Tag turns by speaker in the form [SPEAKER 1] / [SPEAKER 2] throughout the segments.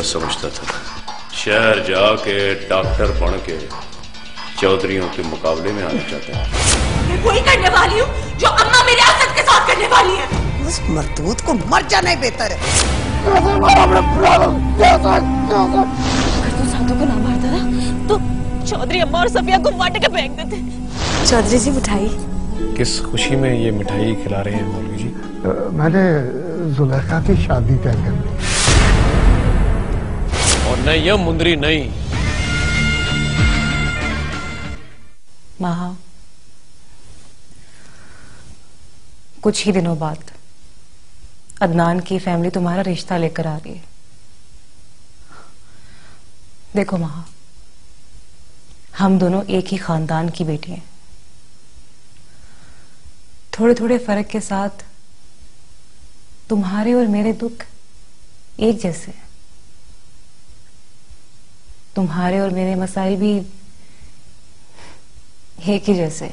[SPEAKER 1] समझता था शहर जाके डॉक्टर बन के चौधरियों के मुकाबले में आना चाहता है।
[SPEAKER 2] मैं वही करने वाली हूँ जो अम्मा मेरे असद के साथ करने वाली है।
[SPEAKER 3] उस मरदूत को मर जाना ही बेहतर है।
[SPEAKER 2] अगर तू साधु को ना मारता ना तो चौधरी अम्मा और सफिया को मार के फेंक देते। चौधरी जी मिठाई।
[SPEAKER 4] किस खुशी में ये मिठाई खिला रहे हैं मौलवी जी?
[SPEAKER 5] मैंने जुलेखा की शादी तय कर ली।
[SPEAKER 4] और नहीं ये मुंदरी नहीं।
[SPEAKER 6] महा, कुछ ही दिनों बाद अदनान की फैमिली तुम्हारा रिश्ता लेकर आ रही है। देखो महा, हम दोनों एक ही खानदान की बेटी हैं। थोड़े थोड़े फर्क के साथ तुम्हारे और मेरे दुख एक जैसे हैं। तुम्हारे और मेरे मसाइल भी एक ही जैसे।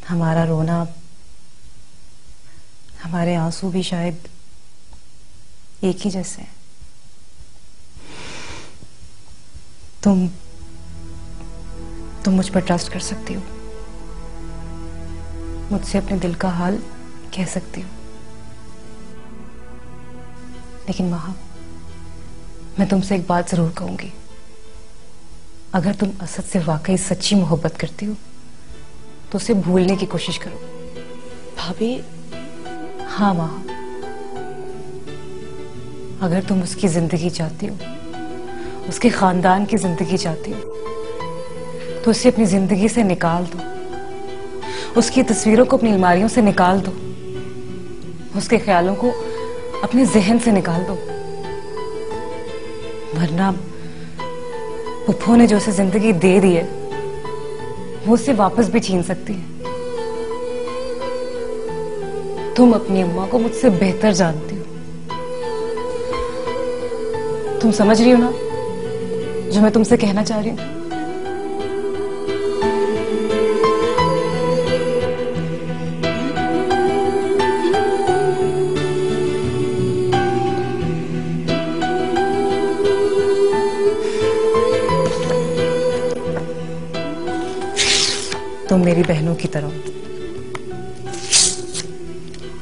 [SPEAKER 6] हमारा रोना, हमारे आंसू भी शायद एक ही जैसे हैं। तुम मुझ पर ट्रस्ट कर सकती हो, मुझसे अपने दिल का हाल कह सकती हो। लेकिन महा, मैं तुमसे एक बात जरूर कहूंगी। अगर तुम असद से वाकई सच्ची मोहब्बत करती हो तो उसे भूलने की कोशिश करो।
[SPEAKER 2] भाभी।
[SPEAKER 6] हाँ महा, अगर तुम उसकी जिंदगी चाहती हो, उसके खानदान की जिंदगी चाहती हो, तो उसे अपनी जिंदगी से निकाल दो। उसकी तस्वीरों को अपनी अलमारियों से निकाल दो। उसके ख्यालों को अपने जहन से निकाल दो। वरना पुप्पो ने जो उसे जिंदगी दे दी है वो उसे वापस भी छीन सकती है। तुम अपनी अम्मा को मुझसे बेहतर जानती हो। तुम समझ रही हो ना जो मैं तुमसे कहना चाह रही हूं? तुम मेरी बहनों की तरह हो,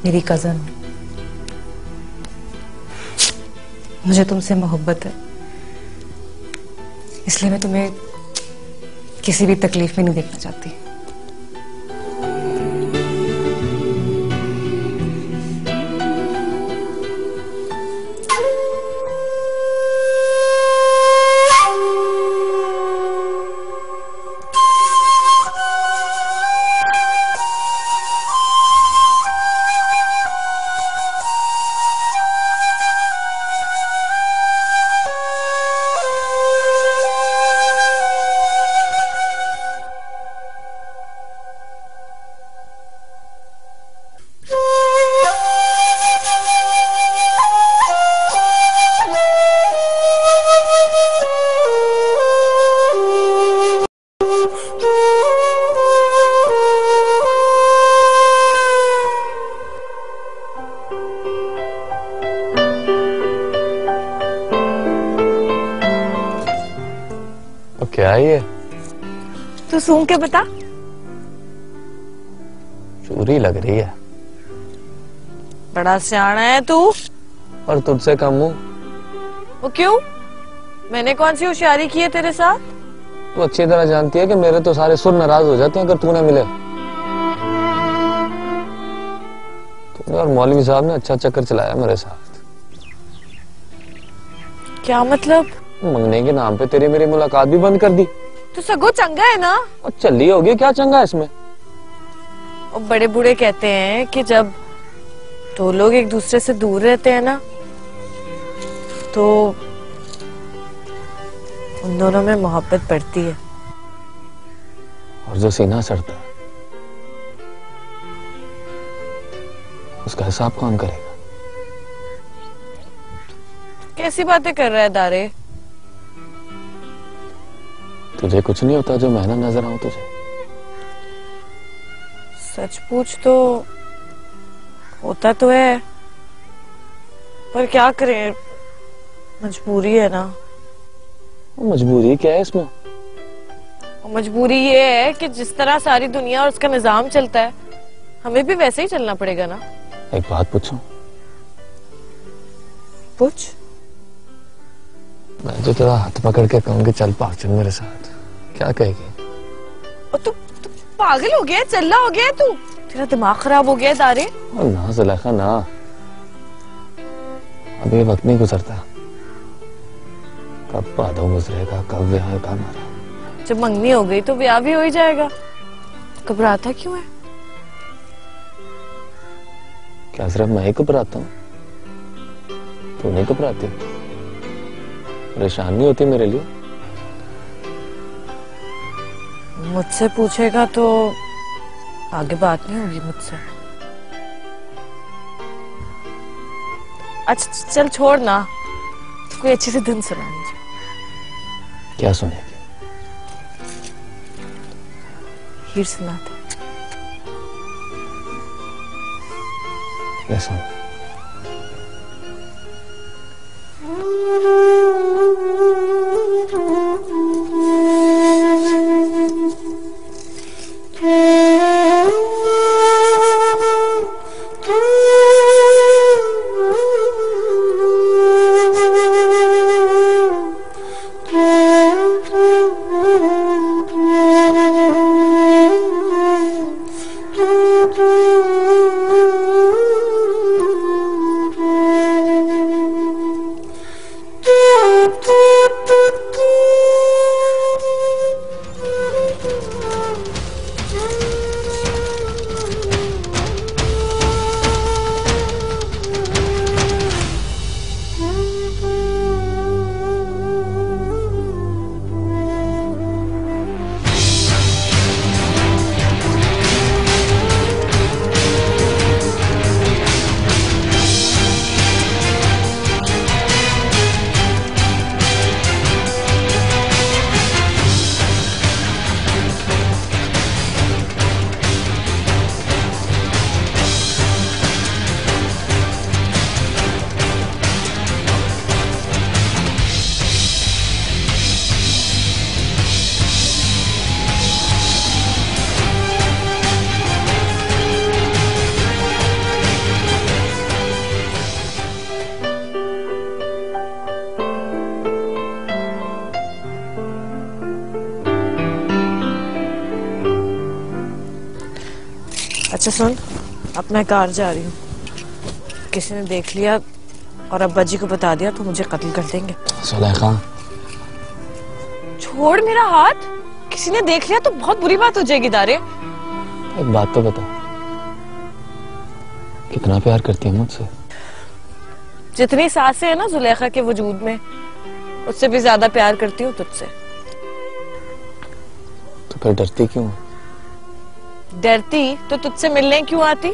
[SPEAKER 6] मेरी कजन हो। मुझे तुमसे मोहब्बत है, इसलिए मैं तुम्हें किसी भी तकलीफ में नहीं देखना चाहती।
[SPEAKER 4] क्या है ये?
[SPEAKER 2] तू सूंघ के बता।
[SPEAKER 4] चूरी लग रही है।
[SPEAKER 2] बड़ा सियाना है तू।
[SPEAKER 4] और तुझसे कम हूँ।
[SPEAKER 2] वो क्यों? मैंने कौन सी होशियारी की है तेरे साथ?
[SPEAKER 4] तू अच्छी तरह जानती है कि मेरे तो सारे सुर नाराज हो जाते हैं अगर तू ना मिले। तूने और मौलवी साहब ने अच्छा चक्कर चलाया मेरे साथ।
[SPEAKER 2] क्या मतलब?
[SPEAKER 4] मंगने के नाम पे तेरी मेरी मुलाकात भी बंद कर दी।
[SPEAKER 2] तू सगो चंगा है ना?
[SPEAKER 4] और चली होगी, क्या चंगा है इसमें?
[SPEAKER 2] और बड़े बूढ़े कहते हैं कि जब दो लोग एक दूसरे से दूर रहते हैं ना तो उन दोनों में मोहब्बत बढ़ती है।
[SPEAKER 4] और जो सीना सड़ता है उसका हिसाब कौन करेगा?
[SPEAKER 2] कैसी बातें कर रहा है दारे?
[SPEAKER 4] तुझे कुछ नहीं होता जो मैं ना नजर आऊं तुझे?
[SPEAKER 2] सच पूछ तो होता तो है, पर क्या करें, मजबूरी है ना।
[SPEAKER 4] मजबूरी क्या है इसमें?
[SPEAKER 2] और मजबूरी ये है कि जिस तरह सारी दुनिया और उसका निजाम चलता है, हमें भी वैसे ही चलना पड़ेगा ना।
[SPEAKER 4] एक बात पूछूं?
[SPEAKER 2] पूछ।
[SPEAKER 4] मैं जो तेरा हाथ पकड़ के कहूँ कि चल भाग चल मेरे साथ, क्या कहेगी?
[SPEAKER 2] और तू पागल हो गया है, चल्ला हो गया है तू, तेरा दिमाग खराब हो गया है दारे।
[SPEAKER 4] और ना जुलेखा ना, अभी वक्त नहीं गुजरता, कब भादों गुजरेगा, कब ब्याह है, कब हमारा।
[SPEAKER 2] जब मंगनी हो गई तो ब्याह भी हो ही जाएगा, घबराता क्यों है?
[SPEAKER 4] क्या सिर्फ मैं ही घबराता हूँ? तू नहीं घबराती? परेशान नहीं होती मेरे लिए?
[SPEAKER 2] मुझसे पूछेगा तो आगे बात नहीं होगी मुझसे। अच्छा चल छोड़ ना, कोई अच्छी सी धुन सुना मुझे।
[SPEAKER 4] क्या सुनेगी?
[SPEAKER 2] हीर सुनाते।
[SPEAKER 4] क्या सुन?
[SPEAKER 2] अच्छा सुन, अब मैं कार जा रही हूँ, किसी ने देख लिया और अब्बा जी को बता दिया तो मुझे कत्ल कर देंगे।
[SPEAKER 4] सुलेखा
[SPEAKER 2] छोड़ मेरा हाथ, किसी ने देख लिया तो बहुत बुरी बात हो जाएगी दारे।
[SPEAKER 4] एक बात तो बता, कितना प्यार करती है मुझसे?
[SPEAKER 2] जितनी सांसें है ना जुलेखा के वजूद में, उससे भी ज्यादा प्यार करती हूँ तुझसे।
[SPEAKER 4] तो फिर डरती क्यों?
[SPEAKER 2] डरती तो तुझसे मिलने क्यों आती?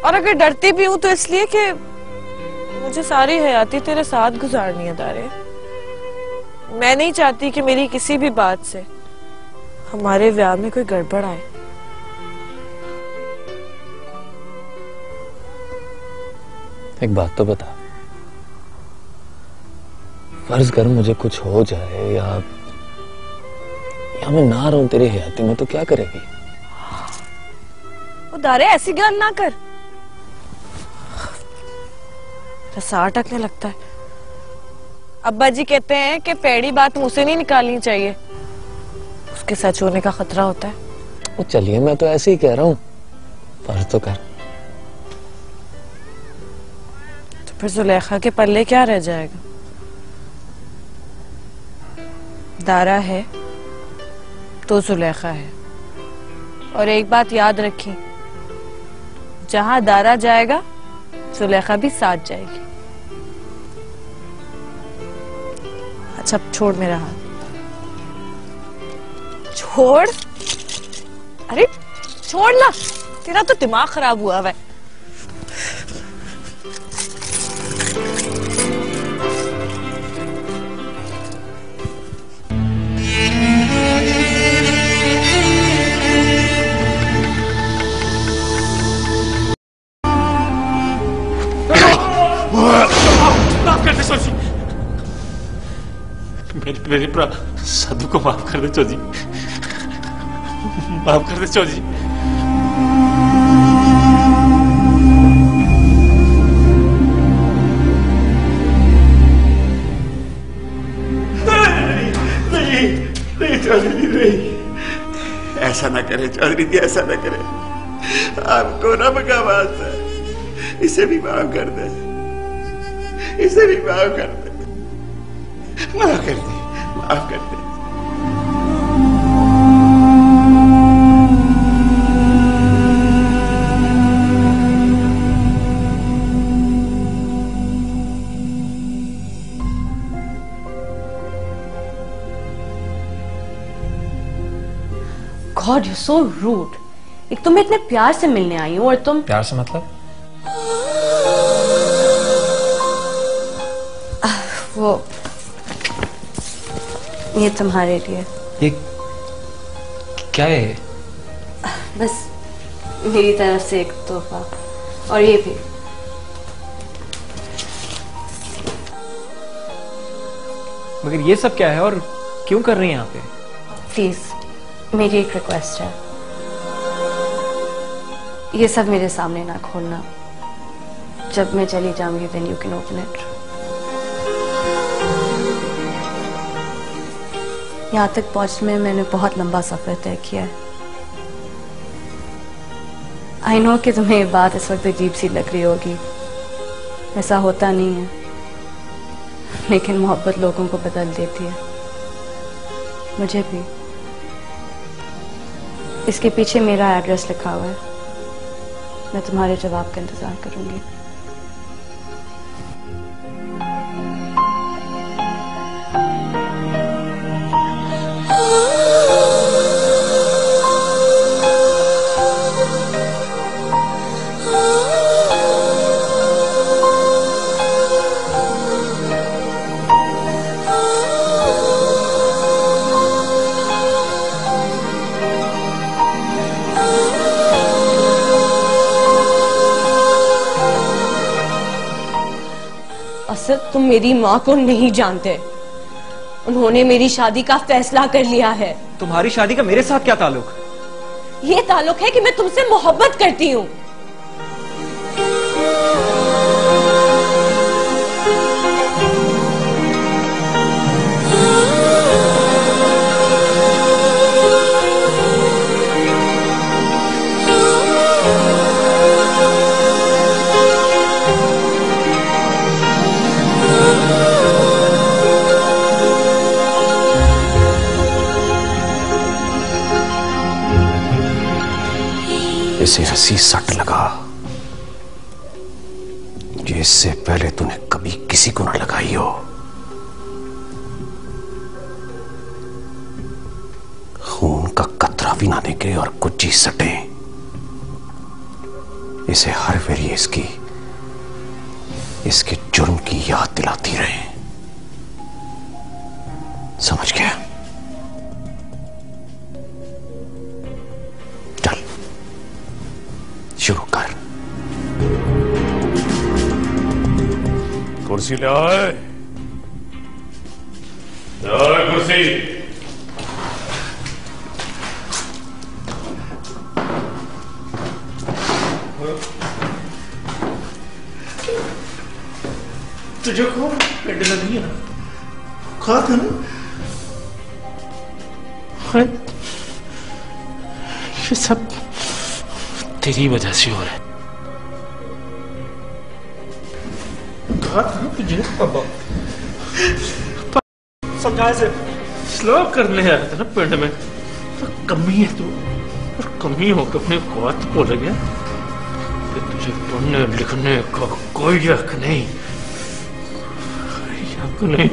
[SPEAKER 2] और अगर डरती भी हूं तो इसलिए कि मुझे सारी हयाती तेरे साथ गुजारनी है दारे। मैं नहीं चाहती कि मेरी किसी भी बात से हमारे ब्याह में कोई गड़बड़ आए।
[SPEAKER 4] एक बात तो बता, फर्ज कर मुझे कुछ हो जाए या मैं ना रहूं तेरी हयाती में, तो क्या करेगी?
[SPEAKER 2] वो दारे ऐसी गल ना कर, रसा अटकने लगता है। अब्बा जी कहते हैं कि पैड़ी बात मुंह से नहीं निकालनी चाहिए, उसके सच होने का खतरा होता है।
[SPEAKER 4] वो चलिए, मैं तो ऐसे ही कह रहा हूं, फर्ज तो कर।
[SPEAKER 2] तो फिर जुलेखा के पल्ले क्या रह जाएगा? दारा है तो जुलेखा है, और एक बात याद रखी, जहां दारा जाएगा जुलेखा भी साथ जाएगी। अच्छा अब छोड़ मेरा हाथ, छोड़। अरे छोड़ ना, तेरा तो दिमाग खराब हुआ है।
[SPEAKER 4] मेरे भरा साधु को माफ कर दे चौधरी, माफ कर दे चौधरी।
[SPEAKER 7] नहीं चौधरी नहीं, ऐसा ना करे चौधरी जी, ऐसा ना करे। आपको रब का वास्ता है, इसे भी माफ कर दे, इसे भी माफ कर दे, माफ कर दे, माफ कर दे।
[SPEAKER 8] God, you're so rude. एक तो मैं इतने प्यार से मिलने आई हूँ और तुम
[SPEAKER 4] प्यार से मतलब?
[SPEAKER 8] वो ये तुम्हारे लिए।
[SPEAKER 4] ये क्या है?
[SPEAKER 8] बस मेरी तरफ से एक तोहफा, और ये भी।
[SPEAKER 9] मगर ये सब क्या है और क्यों कर रही हैं यहाँ पे?
[SPEAKER 8] प्लीज मेरी एक रिक्वेस्ट है, ये सब मेरे सामने ना खोलना। जब मैं चली जाऊंगी then you can open it. यहाँ तक पहुंचने में मैंने बहुत लंबा सफर तय किया है। आई नो कि तुम्हें ये बात इस वक्त अजीब सी लग रही होगी, ऐसा होता नहीं है, लेकिन मोहब्बत लोगों को बदल देती है, मुझे भी। इसके पीछे मेरा एड्रेस लिखा हुआ है, मैं तुम्हारे जवाब का इंतजार करूंगी।
[SPEAKER 2] असद, तुम मेरी माँ को नहीं जानते। उन्होंने मेरी शादी का फैसला कर लिया है।
[SPEAKER 9] तुम्हारी शादी का मेरे साथ क्या ताल्लुक?
[SPEAKER 2] ये ताल्लुक है कि मैं तुमसे मोहब्बत करती हूँ।
[SPEAKER 1] इसे रस्सी सट लगा, जो इससे पहले तूने कभी किसी को न लगाई हो। खून का कतरा भी ना निकले और कुछ चीज सटे, इसे हर वेरी इसके जुर्म की याद दिलाती रहे। समझ गया? शुरू कर।
[SPEAKER 10] कुर्सी ले आए, कुर्सी।
[SPEAKER 7] तुझे कौन पेट लगी है? खा था ना?
[SPEAKER 4] ये सब तेरी वजह से हो रहा है।
[SPEAKER 7] कहा था तुझे समझाए से
[SPEAKER 4] स्लो करने आया था ना पिंड में, तो कमी है तू, और कमी होकर अपने बात बोल गया कि तुझे पढ़ने लिखने का कोई हक नहीं, हक नहीं।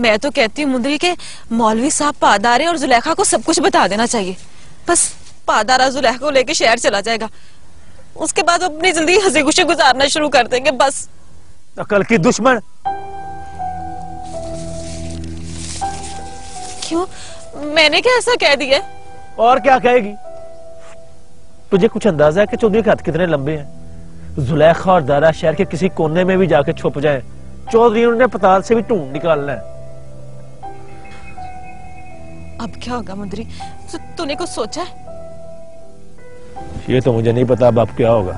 [SPEAKER 2] मैं तो कहती हूँ मुंदरी के मौलवी साहब पादारे और जुलेखा को सब कुछ बता देना चाहिए। बस पादारा जुलेखा को लेके शहर चला जाएगा, उसके बाद वो अपनी जिंदगी हंसी खुशी गुजारना शुरू कर देंगे। बस
[SPEAKER 11] अकल की दुश्मन।
[SPEAKER 2] क्यों, मैंने क्या ऐसा कह दिया?
[SPEAKER 11] और क्या कहेगी? तुझे कुछ अंदाजा है कि चौधरी के हाथ कितने लंबे हैं? जुलेखा और दारा शहर के किसी कोने में भी जाके छुप जाए, चौधरी ने पताल से भी ढूंढ निकालना है।
[SPEAKER 2] अब क्या होगा मुंदरी, तूने कुछ सोचा है?
[SPEAKER 11] ये तो मुझे नहीं पता अब क्या होगा,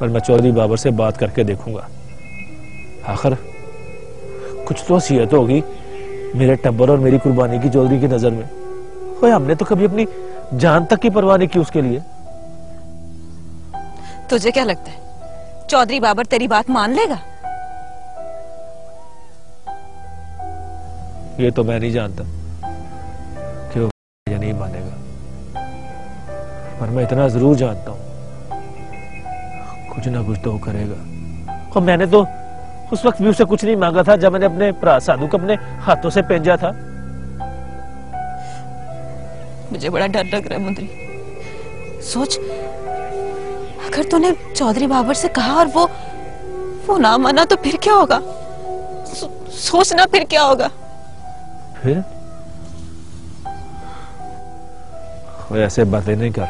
[SPEAKER 11] पर मैं चौधरी बाबर से बात करके देखूंगा। आखिर कुछ तो हसीयत होगी मेरे टब्बर और मेरी कुर्बानी की चौधरी की नजर में। ओए, हमने तो कभी अपनी जान तक की परवाह नहीं की उसके लिए।
[SPEAKER 2] तुझे क्या लगता है चौधरी बाबर तेरी बात मान लेगा?
[SPEAKER 11] ये तो मैं नहीं जानता कि वो या नहीं मानेगा, पर मैं इतना जरूर जानता हूं कुछ ना कुछ तो वो करेगा। और मैंने तो उस वक्त भी उसे कुछ नहीं मांगा था जब मैंने अपने भरा साधु को अपने हाथों से पेंजा था।
[SPEAKER 2] मुझे बड़ा डर लग रहा है मुंदरी। सोच, अगर तूने चौधरी बाबर से कहा और वो ना माना तो फिर क्या होगा? सोचना फिर क्या होगा?
[SPEAKER 11] फिर वो ऐसे बातें नहीं कर,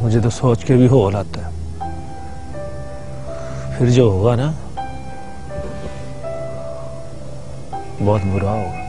[SPEAKER 11] मुझे तो सोच के भी होल आता है। फिर जो होगा ना बहुत बुरा होगा।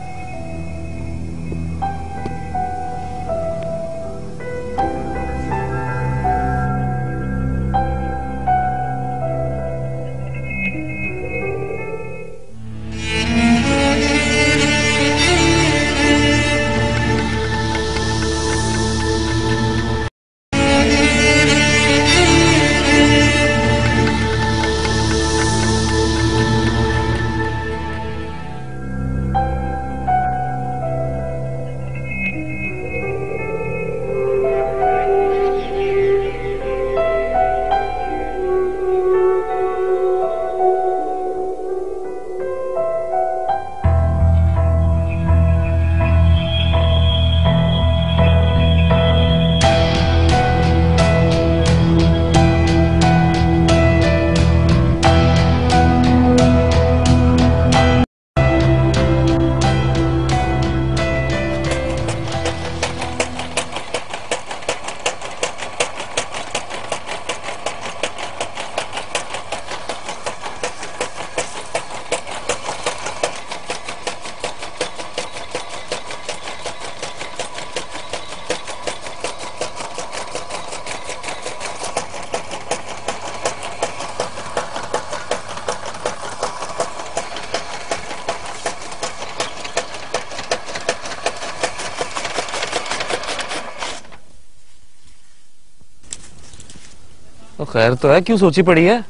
[SPEAKER 12] तो खैर तो है, क्यों सोची पड़ी है?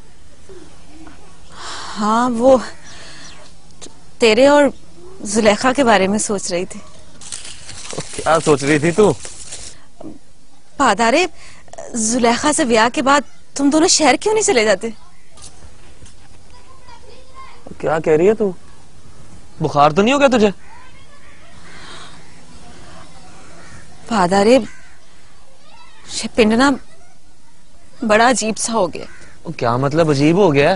[SPEAKER 2] हाँ, वो तेरे और जुलेखा के बारे में सोच रही थी।
[SPEAKER 12] क्या सोच रही थी तू?
[SPEAKER 2] पादारे, जुलेखा से ब्याह के बाद तुम दोनों शहर क्यों नहीं चले जाते?
[SPEAKER 12] क्या कह रही है तू? बुखार तो नहीं हो गया तुझे?
[SPEAKER 2] पादारे, पिंड ना बड़ा अजीब सा हो गया।
[SPEAKER 12] क्या मतलब अजीब हो गया?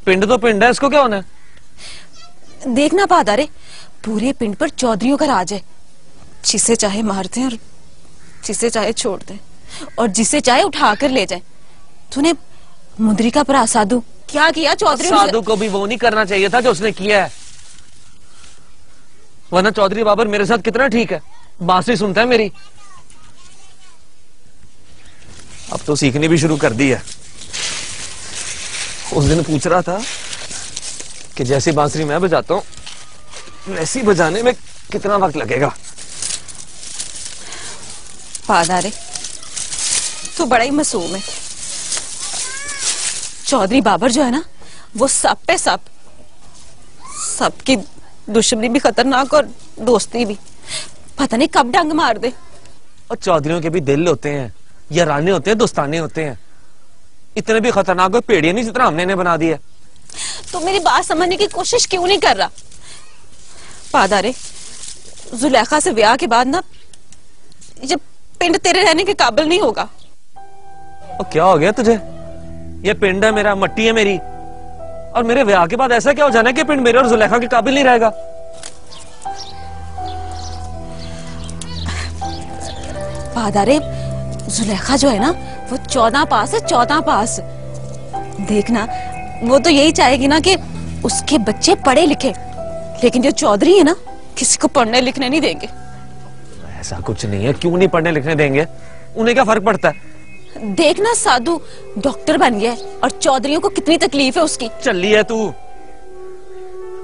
[SPEAKER 12] पिंड तो पिंड है, इसको क्या होना है?
[SPEAKER 2] देखना पादारे, पूरे पिंड पर चौधरियों का राज है। जिसे चाहे मारते हैं और जिसे चाहे छोड़ दें, और जिसे चाहे उठा कर ले जाए। तूने मुंदरी का भरा साधु क्या किया? चौधरी
[SPEAKER 12] साधु को भी वो नहीं करना चाहिए था जो उसने किया है, वरना चौधरी बाबर मेरे साथ कितना ठीक है, बांसुरी सुनता है मेरी। अब तो सीखनी भी शुरू कर दी है। उस दिन पूछ रहा था कि जैसी बांसुरी मैं बजाता हूं वैसी बजाने में कितना वक्त लगेगा।
[SPEAKER 2] पादारे, तू बड़ा ही मासूम है। चौधरी बाबर जो है ना, वो सब पे सब, सबकी दुश्मनी भी खतरनाक और दोस्ती भी। पता नहीं कब डंग मार दे।
[SPEAKER 12] और चौधरियों के भी दिल होते हैं, याराने होते हैं, दोस्ताने होते हैं। इतने भी खतरनाक और पेड़िए नहीं जितना हमने इन्हें बना दिया।
[SPEAKER 8] तो मेरी बात समझने की कोशिश क्यों नहीं कर रहा? पादारे, जुलेखा से ब्याह के बाद ना ये पिंड तेरे रहने के काबिल नहीं होगा।
[SPEAKER 12] और क्या हो गया तुझे? ये पिंड है मेरा, मट्टी है मेरी, और मेरे ब्याह के बाद ऐसा क्या हो जाना है कि पिंड मेरे और जुलेखा के काबिल नहीं रहेगा?
[SPEAKER 8] पादारे, जुलेखा जो है ना वो 14 पास है, 14 पास। देखना, वो तो यही चाहेगी ना कि उसके बच्चे पढ़े लिखे, लेकिन जो चौधरी है ना किसी को पढ़ने लिखने नहीं देंगे।
[SPEAKER 12] ऐसा कुछ नहीं है, क्यों नहीं पढ़ने लिखने देंगे? उन्हें क्या फर्क पड़ता है?
[SPEAKER 8] देखना, साधु डॉक्टर बन गया है और चौधरियों को कितनी तकलीफ है उसकी।
[SPEAKER 12] चली है तू।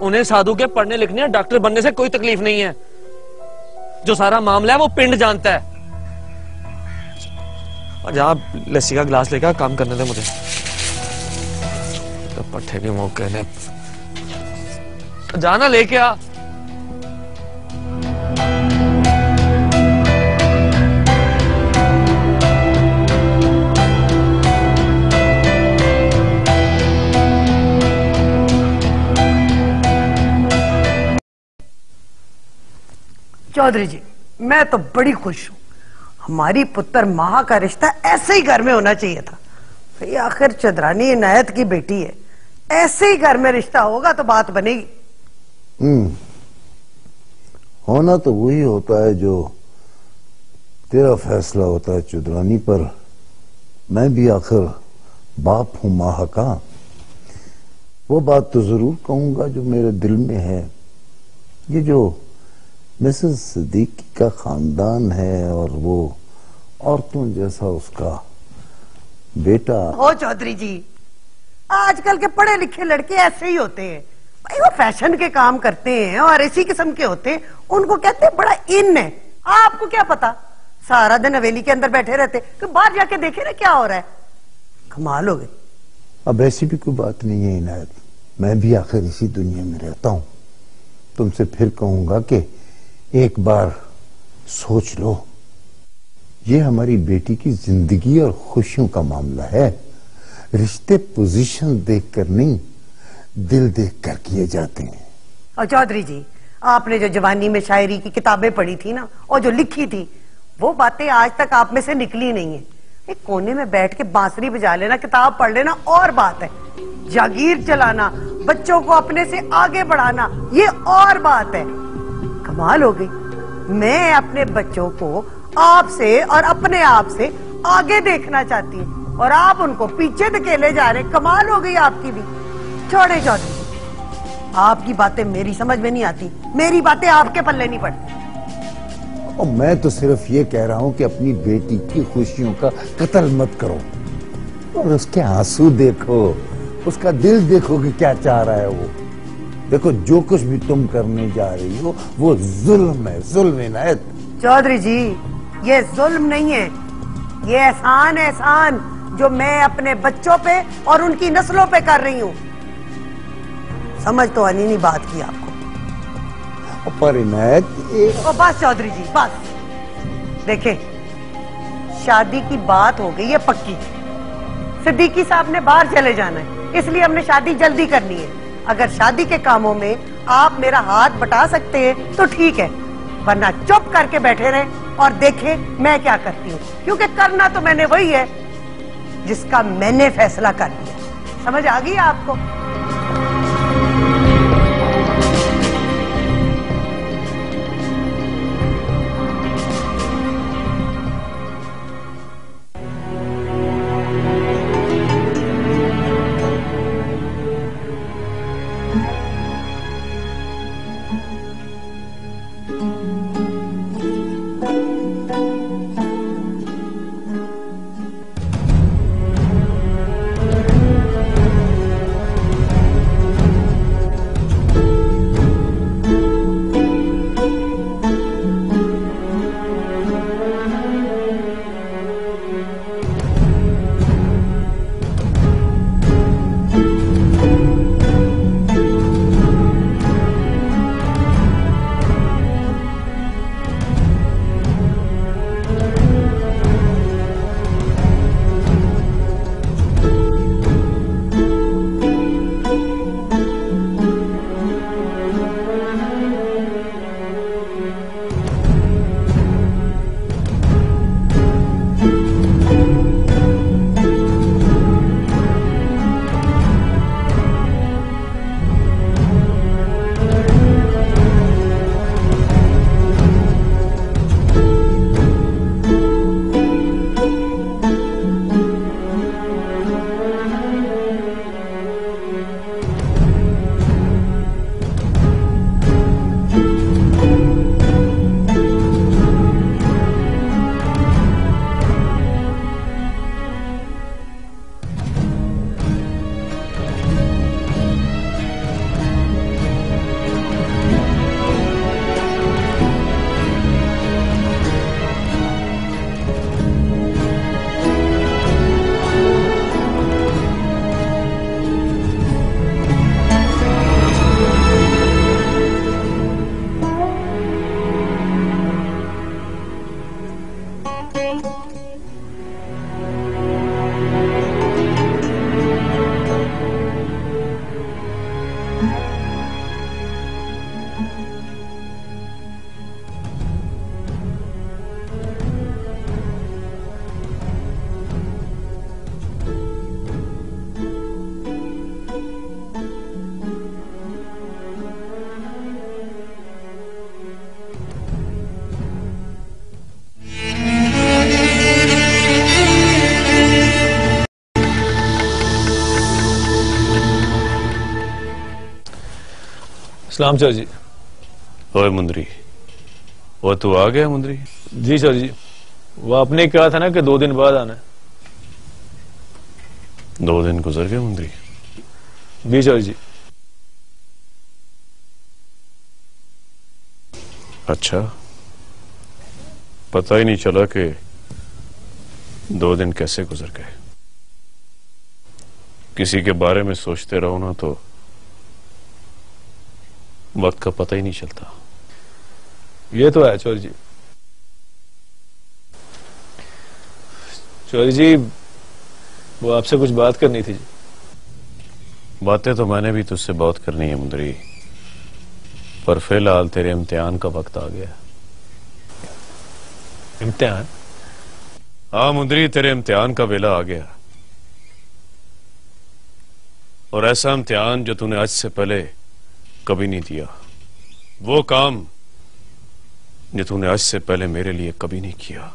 [SPEAKER 12] उन्हें साधु के पढ़ने लिखने या डॉक्टर बनने से कोई तकलीफ नहीं है। जो सारा मामला है वो पिंड जानता है। और जहाँ लस्सी का गिलास लेकर काम करने दे मुझे। तो पट्टे के मौके ने जाना लेके आ।
[SPEAKER 3] चौधरी जी, मैं तो बड़ी खुश हूँ। हमारी पुत्र महा का रिश्ता ऐसे ही घर में होना चाहिए था। ये आखिर चंद्रानी इनायत की बेटी है, ऐसे ही घर में रिश्ता होगा तो बात बनेगी।
[SPEAKER 13] होना तो वही होता है जो तेरा फैसला होता है चंद्रानी, पर मैं भी आखिर बाप हूं महा का। वो बात तो जरूर कहूंगा जो मेरे दिल में है। ये जो मिसेस सिद्दीकी का खानदान है और वो औरतों जैसा उसका बेटा।
[SPEAKER 3] हो चौधरी जी, आजकल के पढ़े लिखे लड़के ऐसे ही होते हैं भाई। वो फैशन के काम करते हैं और इसी किस्म के होते हैं, उनको कहते हैं बड़ा इन है। आपको क्या पता, सारा दिन हवेली के अंदर बैठे रहते, तो बाहर जाके देखे ना क्या हो रहा है। कमाल हो गई।
[SPEAKER 13] अब ऐसी भी कोई बात नहीं है इनायत, मैं भी आखिर इसी दुनिया में रहता हूं। तुमसे फिर कहूंगा कि एक बार सोच लो, ये हमारी बेटी की जिंदगी और खुशियों का मामला है। रिश्ते पोजीशन देखकर नहीं, दिल देखकर किए जाते हैं।
[SPEAKER 3] और चौधरी जी, आपने जो जवानी में शायरी की किताबें पढ़ी थी ना और जो लिखी थी, वो बातें आज तक आप में से निकली नहीं है। एक कोने में बैठ के बांसुरी बजा लेना, किताब पढ़ लेना और बात है। जागीर चलाना, बच्चों को अपने से आगे बढ़ाना, ये और बात है। कमाल हो गई। मैं अपने बच्चों को आपसे और अपने आप से आगे देखना चाहती हूँ और आप उनको पीछे धकेले जा रहे। कमाल हो गई आपकी भी। छोड़े चौधरी, आपकी बातें मेरी समझ में नहीं आती, मेरी बातें आपके पल्ले नहीं पड़ती।
[SPEAKER 13] और मैं तो सिर्फ ये कह रहा हूं कि अपनी बेटी की खुशियों का कत्ल मत करो और उसके आंसू देखो, उसका दिल देखो कि क्या चाह रहा है वो। देखो, जो कुछ भी तुम करने जा रही हो वो जुल्म है, जुल्म इनायत।
[SPEAKER 3] चौधरी जी, ये जुल्म नहीं है, ये एहसान है, एहसान जो मैं अपने बच्चों पे और उनकी नस्लों पे कर रही हूँ। समझ तो आनी नहीं बात की आपको।
[SPEAKER 13] पर इनायत
[SPEAKER 3] बस चौधरी जी, बस। देखे, शादी की बात हो गई है पक्की। सिद्दीकी साहब ने बाहर चले जाना है, इसलिए हमने शादी जल्दी करनी है। अगर शादी के कामों में आप मेरा हाथ बटा सकते हैं तो ठीक है, वरना चुप करके बैठे रहे और देखें मैं क्या करती हूँ, क्योंकि करना तो मैंने वही है जिसका मैंने फैसला कर लिया। समझ आ गई आपको?
[SPEAKER 11] सलाम सर जी।
[SPEAKER 1] ओए मुंदरी, वो तू आ गया मुंदरी?
[SPEAKER 11] जी सर जी, वो आपने कहा था ना कि 2 दिन बाद आना है।
[SPEAKER 1] 2 दिन गुजर गए मुंदरी?
[SPEAKER 11] जी सर जी।
[SPEAKER 1] अच्छा, पता ही नहीं चला कि 2 दिन कैसे गुजर गए। किसी के बारे में सोचते रहो ना तो वक्त का पता ही नहीं चलता।
[SPEAKER 11] ये तो है चौधरी जी। चौधरी जी, वो आपसे कुछ बात करनी थी जी।
[SPEAKER 1] बातें तो मैंने भी तुझसे बहुत करनी है मुंदरी, पर फिलहाल तेरे इम्तिहान का वक्त आ गया।
[SPEAKER 11] इम्तिहान?
[SPEAKER 1] हाँ मुंदरी, तेरे इम्तिहान का वेला आ गया, और ऐसा इम्तिहान जो तूने आज से पहले कभी नहीं दिया। वो काम जो तूने आज से पहले मेरे लिए कभी नहीं किया।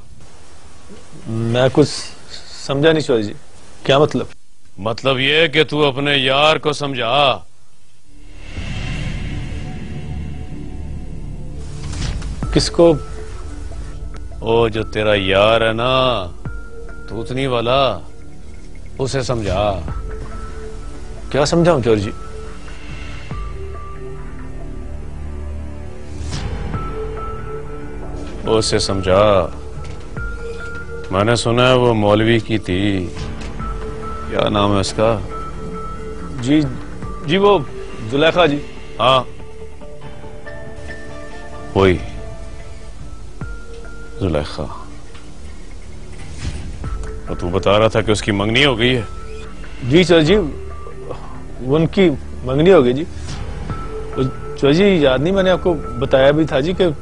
[SPEAKER 11] मैं कुछ समझा नहीं चौधरी जी, क्या मतलब?
[SPEAKER 1] मतलब ये कि तू अपने यार को समझा।
[SPEAKER 11] किसको?
[SPEAKER 1] ओ जो तेरा यार है ना, तूतनी वाला, उसे समझा।
[SPEAKER 11] क्या समझाऊं चौधरी जी?
[SPEAKER 1] उसे समझा। मैंने सुना है वो मौलवी की थी, क्या नाम है उसका?
[SPEAKER 11] जी जी, वो जुलेखा जी।
[SPEAKER 1] हाँ वही जुलेखा। और तू बता रहा था कि उसकी मंगनी हो गई है।
[SPEAKER 11] जी सर जी, उनकी मंगनी हो गई जी। चौधरी जी, याद नहीं मैंने आपको बताया भी था जी कि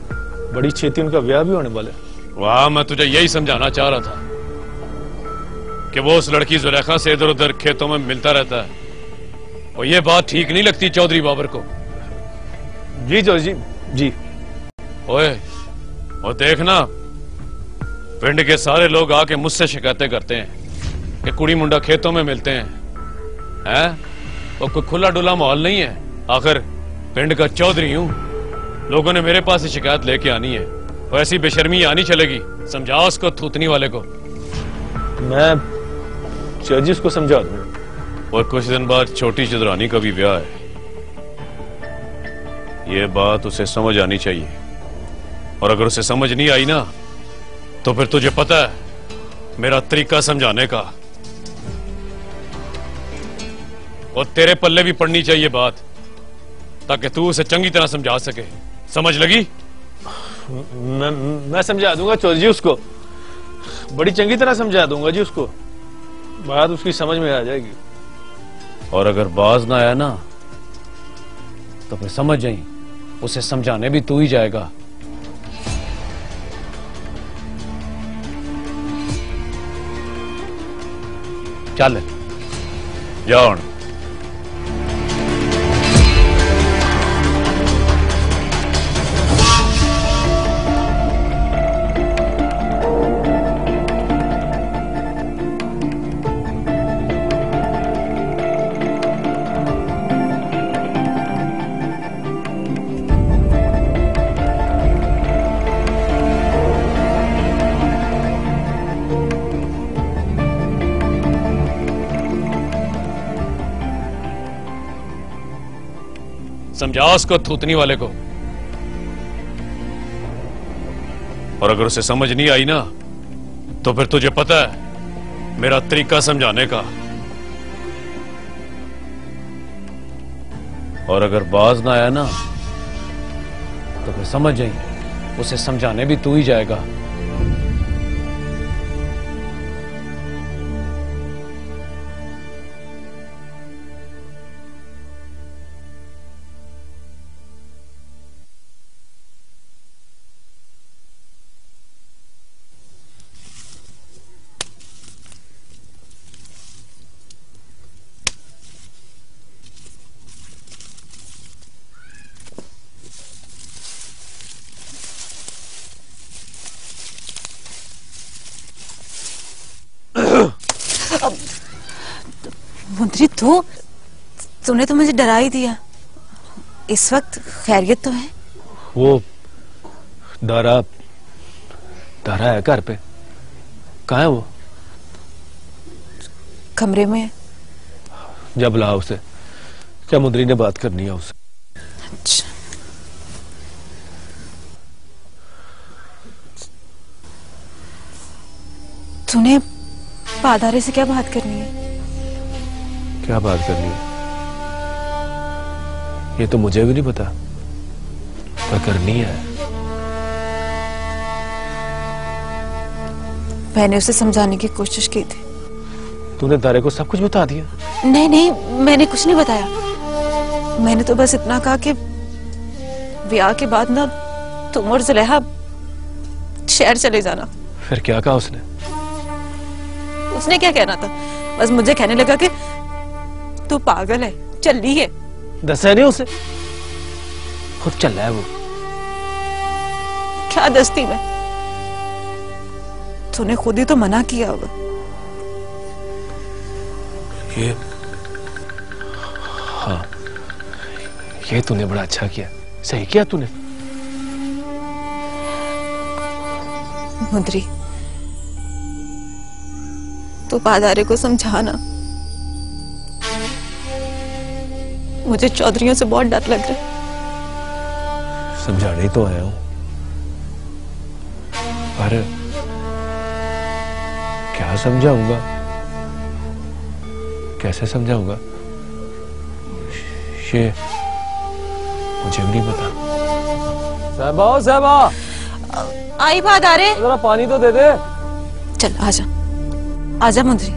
[SPEAKER 11] बड़ी छेती उनका ब्याह भी होने वाला है।
[SPEAKER 1] वाह, मैं तुझे यही समझाना चाह रहा था कि वो उस लड़की जुलेखा से इधर उधर खेतों में मिलता रहता है, और ये बात ठीक नहीं लगती चौधरी बाबर को।
[SPEAKER 11] जी चौधरी जी। जी।
[SPEAKER 1] ओए, और देखना, पिंड के सारे लोग आके मुझसे शिकायतें करते हैं कि कुड़ी मुंडा खेतों में मिलते हैं। वो कोई खुला डुला माहौल नहीं है। आखिर पिंड का चौधरी हूं, लोगों ने मेरे पास ही शिकायत लेके आनी है, और ऐसी बेशर्मी आनी चलेगी। समझाओ उसको, थूतनी वाले को।
[SPEAKER 11] मैं चौधरी जी उसको समझा दूंगा।
[SPEAKER 1] और कुछ दिन बाद छोटी चुदरानी का भी ब्याह है। ये बात उसे समझ आनी चाहिए, और अगर उसे समझ नहीं आई ना, तो फिर तुझे पता है मेरा तरीका समझाने का, और तेरे पल्ले भी पड़नी चाहिए बात, ताकि तू उसे चंगी तरह समझा सके। समझ लगी?
[SPEAKER 11] मैं समझा दूंगा चौधरी जी उसको, बड़ी चंगी तरह समझा दूंगा जी उसको, बात उसकी समझ में आ जाएगी।
[SPEAKER 1] और अगर बाज ना आया ना, तो फिर समझ जाई, उसे समझाने भी तू ही जाएगा। चल जाओ। समझाओ उसको, थूतनी वाले को। और अगर उसे समझ नहीं आई ना, तो फिर तुझे पता है मेरा तरीका समझाने का, और अगर बाज ना आया ना, तो फिर समझ जाई, उसे समझाने भी तू ही जाएगा।
[SPEAKER 6] मुंदरी तूने तो मुझे डरा ही दिया। इस वक्त खैरियत तो है?
[SPEAKER 11] वो दारा है घर पे। कहाँ है वो?
[SPEAKER 6] कमरे में है।
[SPEAKER 11] जब ला उसे, क्या मुंदरी ने बात करनी है उससे।
[SPEAKER 6] अच्छा। तूने पादारे से क्या बात करनी है?
[SPEAKER 11] क्या बात करनी है ये तो मुझे भी नहीं पता, पर करनी है।
[SPEAKER 6] मैंने उसे समझाने की कोशिश की थी।
[SPEAKER 11] तूने दारे को सब कुछ बता दिया?
[SPEAKER 6] नहीं, मैंने कुछ नहीं बताया। मैंने तो बस इतना कहा कि ब्याह के बाद ना तुम और जुलेहा शहर चले जाना।
[SPEAKER 11] फिर क्या कहा उसने?
[SPEAKER 6] उसने क्या कहना था, बस मुझे कहने लगा कि तू पागल है, चली है।
[SPEAKER 11] दसा नहीं उसे? खुद चल रहा है वो।
[SPEAKER 6] क्या दस्ती में? तूने खुद ही तो मना किया होगा।
[SPEAKER 11] ये हाँ, ये तूने बड़ा अच्छा किया, सही किया तूने।
[SPEAKER 6] मुंदरी, तू पादारे को समझाना। मुझे चौधरियों से बहुत डर लग रहा है।
[SPEAKER 11] समझाने ही तो आया हूं, पर क्या समझाऊंगा, कैसे समझाऊंगा ये मुझे भी नहीं पता।
[SPEAKER 12] साहबा
[SPEAKER 6] आई पादारे,
[SPEAKER 12] जरा पानी तो दे दे।
[SPEAKER 6] चल आजा मुंदरी।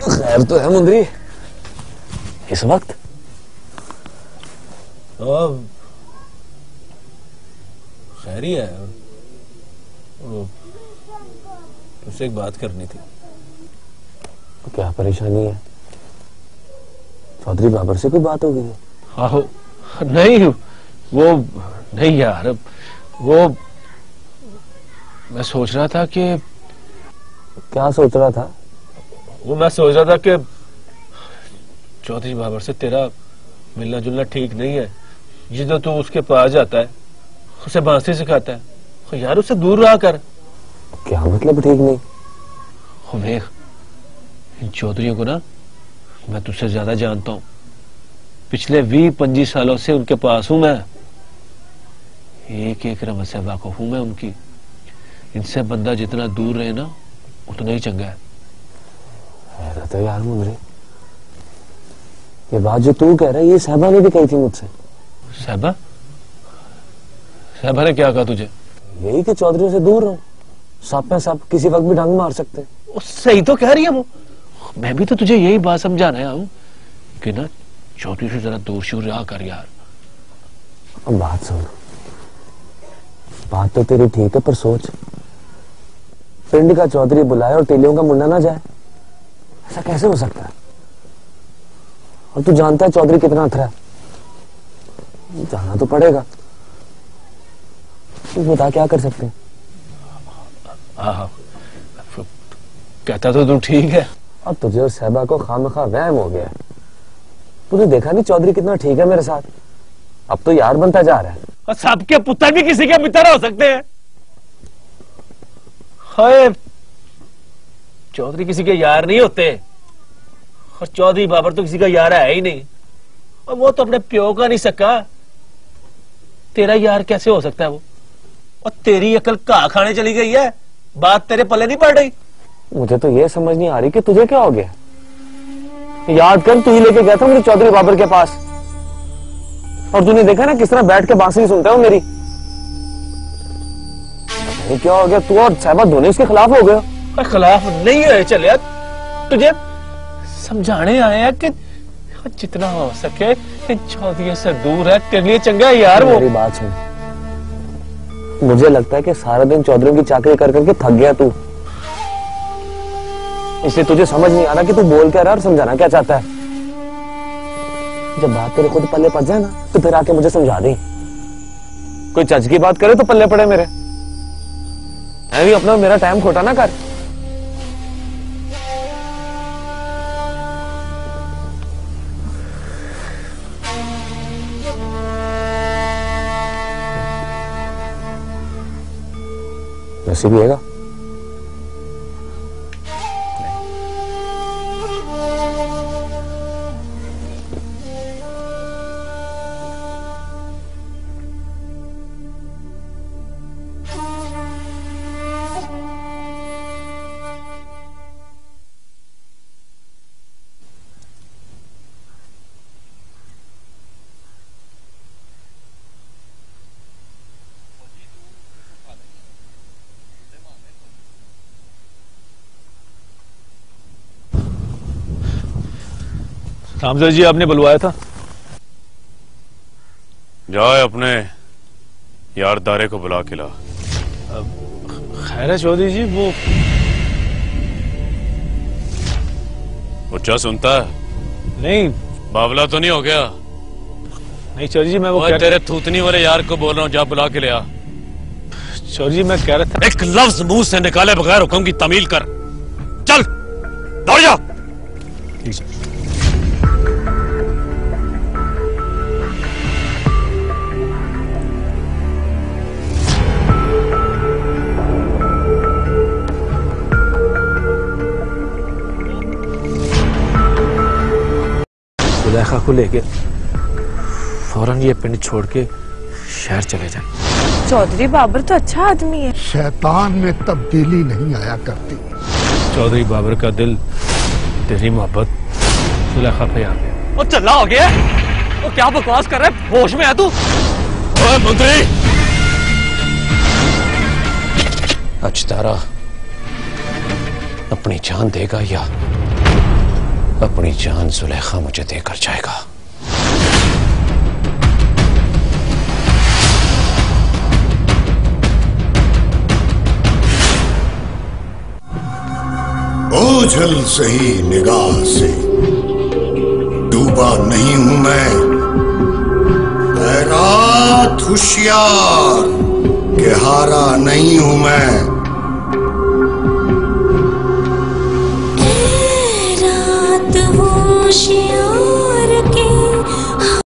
[SPEAKER 12] खैर तो है मुंदरी इस वक्त?
[SPEAKER 11] खैर ही है। उससे एक बात करनी थी।
[SPEAKER 12] क्या परेशानी है? चौधरी बाबर से कोई बात हो गई है?
[SPEAKER 11] आहो नहीं, वो नहीं यार, वो मैं सोच रहा था कि।
[SPEAKER 12] क्या सोच रहा था?
[SPEAKER 11] वो मैं सोच रहा था कि चौधरी बाबर से तेरा मिलना जुलना ठीक नहीं है। जिधर तू उसके पास जाता है, उसे बांसुरी सिखाता है, तो यार उससे दूर रहा कर।
[SPEAKER 12] क्या मतलब ठीक नहीं?
[SPEAKER 11] देख, इन चौधरियों को ना मैं तुझसे ज्यादा जानता हूँ। पिछले 20-25 सालों से उनके पास हूं मैं। एक एक रमत से वाकिफ हूं मैं उनकी। इनसे बंदा जितना दूर रहे ना उतना ही चंगा है।
[SPEAKER 12] तो यार मुंदरी, ये बात जो तू कह रहा है ये साहबा ने भी कही थी मुझसे।
[SPEAKER 11] साहबा? साहबा ने क्या कहा तुझे?
[SPEAKER 12] यही कि चौधरियों से दूर रहो, सब पे सब किसी वक्त भी डंग मार सकते।
[SPEAKER 11] सही तो कह रही है वो। मैं भी तो तुझे यही बात समझाना आया हूं कि ना चौधरी से जरा दूर शूर रहा कर यार।
[SPEAKER 12] अब बात सुन, बात तो तेरी ठीक है पर सोच, पिंड का चौधरी बुलाए और तेलियों का मुंडा ना जाए, ऐसा कैसे हो सकता है? और तू जानता है चौधरी कितना अथरा है, जाना तो पड़ेगा। तू बता क्या कर सकते हैं?
[SPEAKER 11] हाँ, कहता तो तू ठीक है।
[SPEAKER 12] अब तुझे और साहबा को खामखा वहम हो गया है। तूने देखा नहीं चौधरी कितना ठीक है मेरे साथ, अब तो यार बनता जा रहा है।
[SPEAKER 11] और सबके पुत्र भी किसी के मित्र हो सकते हैं। हाय, चौधरी किसी के यार नहीं होते, और चौधरी बाबर तो किसी का यार है ही नहीं, और वो तो अपने प्यो का नहीं सका, तेरा यार कैसे हो सकता है वो? और तेरी अकल कहाँ खाने चली गई है, बात तेरे पल्ले नहीं पड़ रही।
[SPEAKER 12] मुझे तो ये समझ नहीं आ रही कि तुझे क्या हो गया। याद कर, तू ही लेके गया था मुझे चौधरी बाबर के पास, और तूने देखा ना किस तरह बैठ के बांसुरी सुनता है वो मेरी। नहीं क्या हो गया, तू और साहबा दोनों इसके खिलाफ हो गए।
[SPEAKER 11] खिलाफ नहीं है, चल यार तुझे समझाने आए हैं कि जितना हो सके चौधरी से दूर है, तेरे लिए चंगा है यार। वो
[SPEAKER 12] मेरी बात सुन, मुझे लगता है कि सारा दिन चौधरी की चाकरी कर करके थक गया तू, इसलिए तुझे समझ नहीं आ रहा कि तू बोल क्या रहा है और समझाना क्या चाहता है। जब बात तेरे खुद पल्ले पड़ जाए ना तो फिर आके मुझे समझा दे। कोई चज की बात करे तो पल्ले पड़े मेरे, भी अपना मेरा टाइम खोटा ना कर। वैसे भी हैगा
[SPEAKER 11] रामजल जी आपने बुलवाया था?
[SPEAKER 1] जाए अपने यार दारे को बुला के ला।
[SPEAKER 11] खैर है चौधरी जी, वो
[SPEAKER 1] क्या सुनता है?
[SPEAKER 11] नहीं,
[SPEAKER 1] बावला तो नहीं हो गया?
[SPEAKER 11] नहीं चौधरी जी, मैं वो
[SPEAKER 1] तेरे थूतनी वाले यार को बोल रहा हूँ, जा बुला के ले आ।
[SPEAKER 11] चौधरी जी मैं कह रहा था,
[SPEAKER 1] एक लफ्ज मुंह से निकाले बगैर हुक्म की तमील कर। चल दौड़ जा।
[SPEAKER 11] सुलेखा को लेके फौरन ये पिंड छोड़ के शहर चले जाए।
[SPEAKER 2] चौधरी बाबर तो अच्छा आदमी है।
[SPEAKER 5] शैतान में तब्दीली नहीं आया करती।
[SPEAKER 11] चौधरी बाबर का दिल तेरी मोहब्बत सुलेखा पे आ गया।
[SPEAKER 12] वो चल्ला हो गया, वो क्या बकवास कर रहा है, होश में है तू?
[SPEAKER 1] ओए मंत्री, अचतारा अपनी जान देगा या अपनी जान सुलेखा मुझे देकर जाएगा?
[SPEAKER 14] ओझल सही निगाह से डूबा नहीं हूं मैं, रात होशियार के हारा नहीं हूं मैं।
[SPEAKER 15] रात होशियार